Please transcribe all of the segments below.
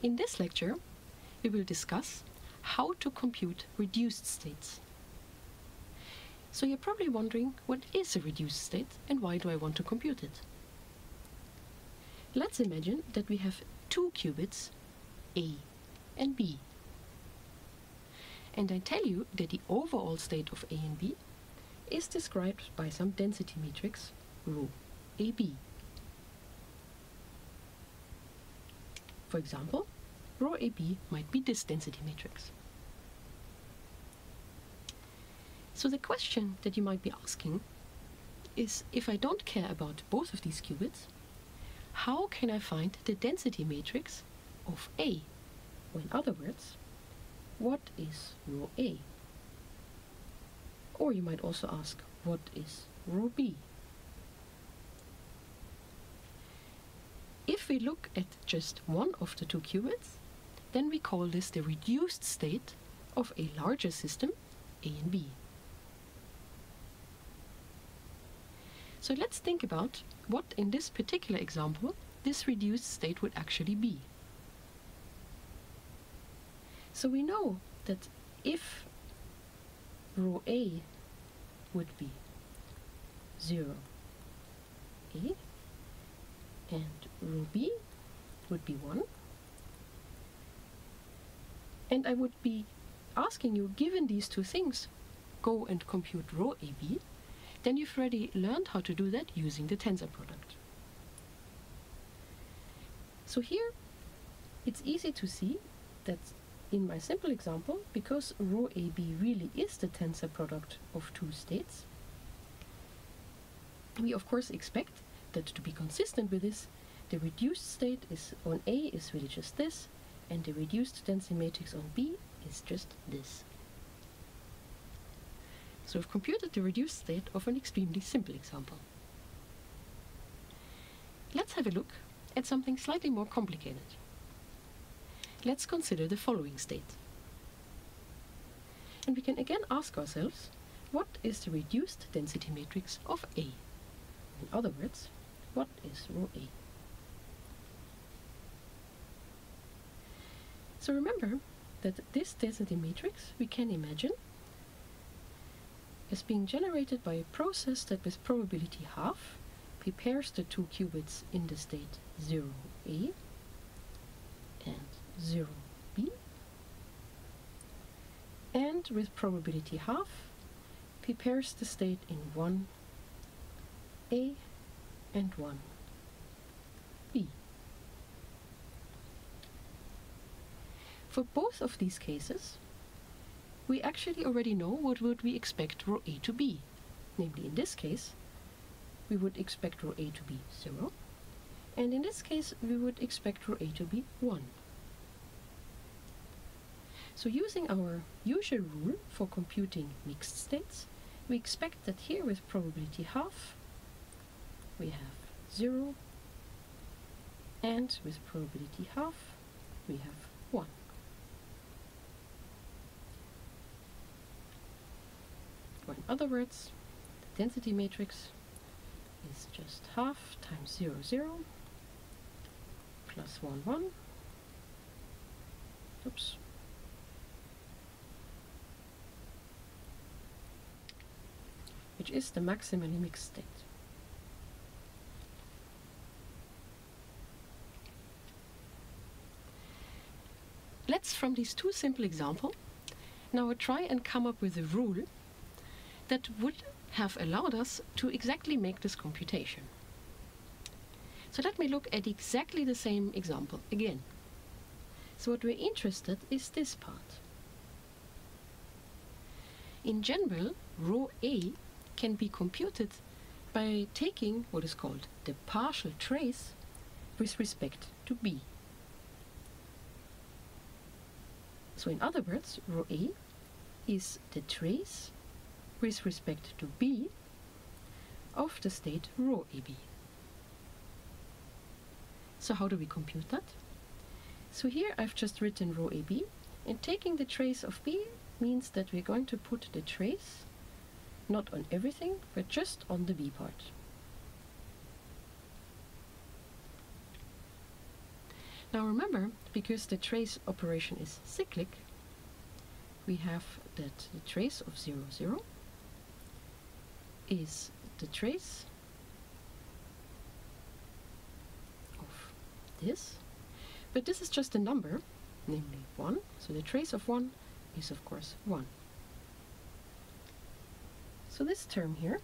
In this lecture, we will discuss how to compute reduced states. So you're probably wondering, what is a reduced state and why do I want to compute it? Let's imagine that we have two qubits, A and B. And I tell you that the overall state of A and B is described by some density matrix, rho AB. For example, rho AB might be this density matrix. So the question that you might be asking is, if I don't care about both of these qubits, how can I find the density matrix of A? Or in other words, what is rho A? Or you might also ask, what is rho B? If we look at just one of the two qubits, then we call this the reduced state of a larger system, A and B. So let's think about what, in this particular example, this reduced state would actually be. So we know that if rho A would be 0, A, and rho B would be 1, and I would be asking you, given these two things, go and compute rho AB, then you've already learned how to do that using the tensor product. So here it's easy to see that in my simple example, because rho AB really is the tensor product of two states, we of course expect that, to be consistent with this, the reduced state is on A is really just this, and the reduced density matrix on B is just this. So we've computed the reduced state of an extremely simple example. Let's have a look at something slightly more complicated. Let's consider the following state. And we can again ask ourselves, what is the reduced density matrix of A? In other words, what is rho A? So remember that this density matrix we can imagine as being generated by a process that, with probability half, prepares the two qubits in the state 0A and 0B, and with probability half prepares the state in 1A and 1B. For both of these cases, we actually already know what would we expect rho A to be. Namely, in this case, we would expect rho A to be 0, and in this case, we would expect rho A to be 1. So using our usual rule for computing mixed states, we expect that here with probability half, we have 0, and with probability half, we have 1. Or in other words, the density matrix is just half times 0, 0, plus 1, 1, oops, which is the maximally mixed state. Let's, from these two simple examples, now try and come up with a rule that would have allowed us to exactly make this computation. So let me look at exactly the same example again. So what we're interested in is this part. In general, rho A can be computed by taking what is called the partial trace with respect to B. So in other words, rho A is the trace with respect to B of the state rho AB. So how do we compute that? So here I've just written rho AB, and taking the trace of B means that we're going to put the trace not on everything, but just on the B part. Now remember, because the trace operation is cyclic, we have that the trace of 0, 0 is the trace of this, but this is just a number, namely 1, so the trace of 1 is of course 1. So this term here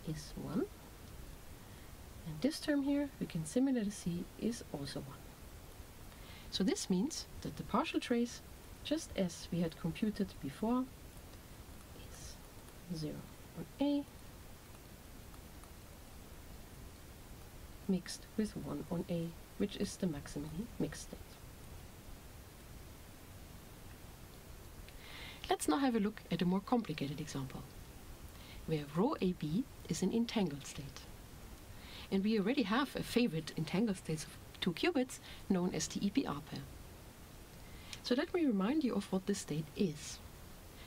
is 1, and this term here we can similarly see is also 1. So this means that the partial trace, just as we had computed before, is 0 on A mixed with 1 on A, which is the maximally mixed state. Let's now have a look at a more complicated example, where rho AB is an entangled state. And we already have a favorite entangled state of 2 qubits known as the EPR pair. So let me remind you of what this state is.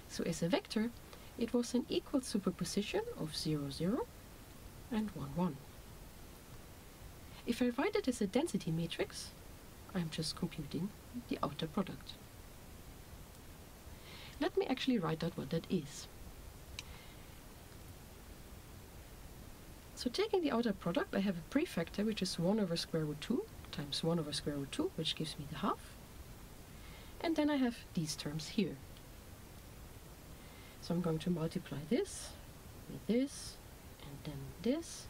So as a vector, it was an equal superposition of 0, 0 and 1, 1. If I write it as a density matrix, I'm just computing the outer product. Let me actually write out what that is. So taking the outer product, I have a prefactor which is 1 over square root 2 times 1 over square root 2, which gives me the half. And then I have these terms here. So I'm going to multiply this with this, and then this,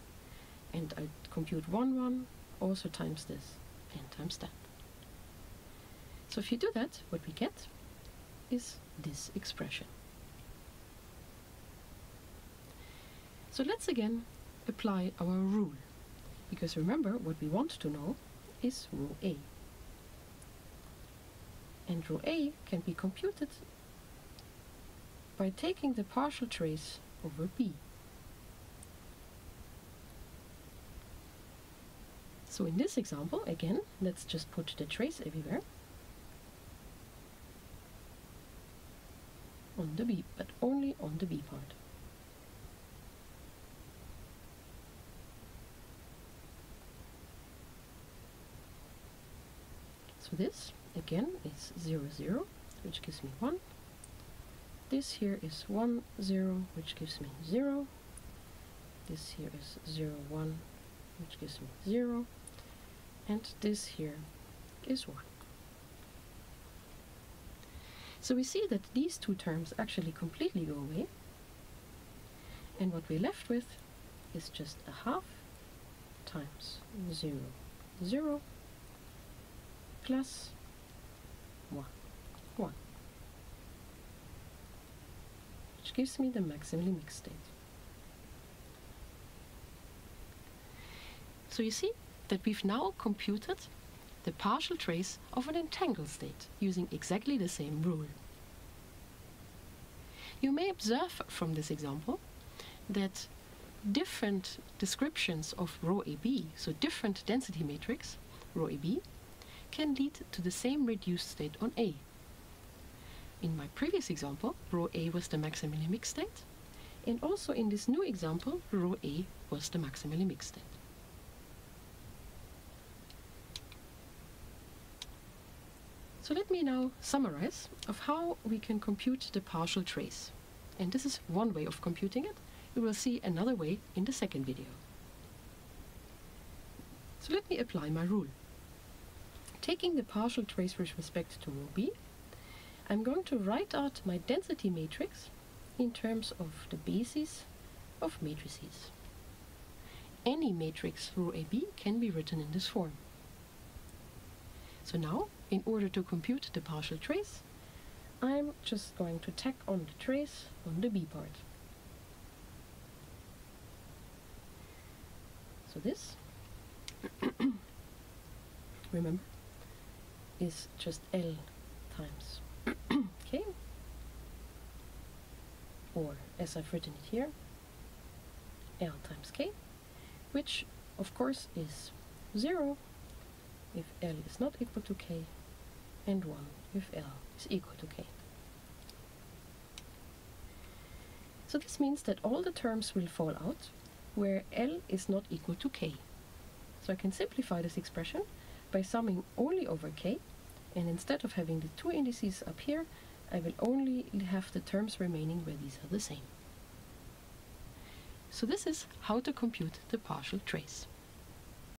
and I compute 1, 1, also times this, and times that. So if you do that, what we get is this expression. So let's again apply our rule, because remember, what we want to know is rho A. And rho A can be computed by taking the partial trace over B. So in this example, again, let's just put the trace everywhere on the B, but only on the B part. So this, again, is 0, 0, which gives me 1. This here is 1, 0, which gives me 0. This here is 0, 1, which gives me 0. And this here is 1. So we see that these two terms actually completely go away. And what we're left with is just a half times 0, 0 plus 1, 1, which gives me the maximally mixed state. So you see that we've now computed the partial trace of an entangled state using exactly the same rule. You may observe from this example that different descriptions of rho AB, so different density matrix, rho AB, can lead to the same reduced state on A. In my previous example, rho A was the maximally mixed state, and also in this new example, rho A was the maximally mixed state. So let me now summarize of how we can compute the partial trace. And this is one way of computing it. We will see another way in the second video. So let me apply my rule. Taking the partial trace with respect to rho B, I'm going to write out my density matrix in terms of the bases of matrices. Any matrix rho AB can be written in this form. So now, in order to compute the partial trace, I'm just going to tack on the trace on the B part. So this, remember, is just L times K, or as I've written it here, L times K, which of course is 0 if L is not equal to K, and 1 if L is equal to K. So this means that all the terms will fall out where L is not equal to K. So I can simplify this expression by summing only over k, and instead of having the two indices up here, I will only have the terms remaining where these are the same. So this is how to compute the partial trace.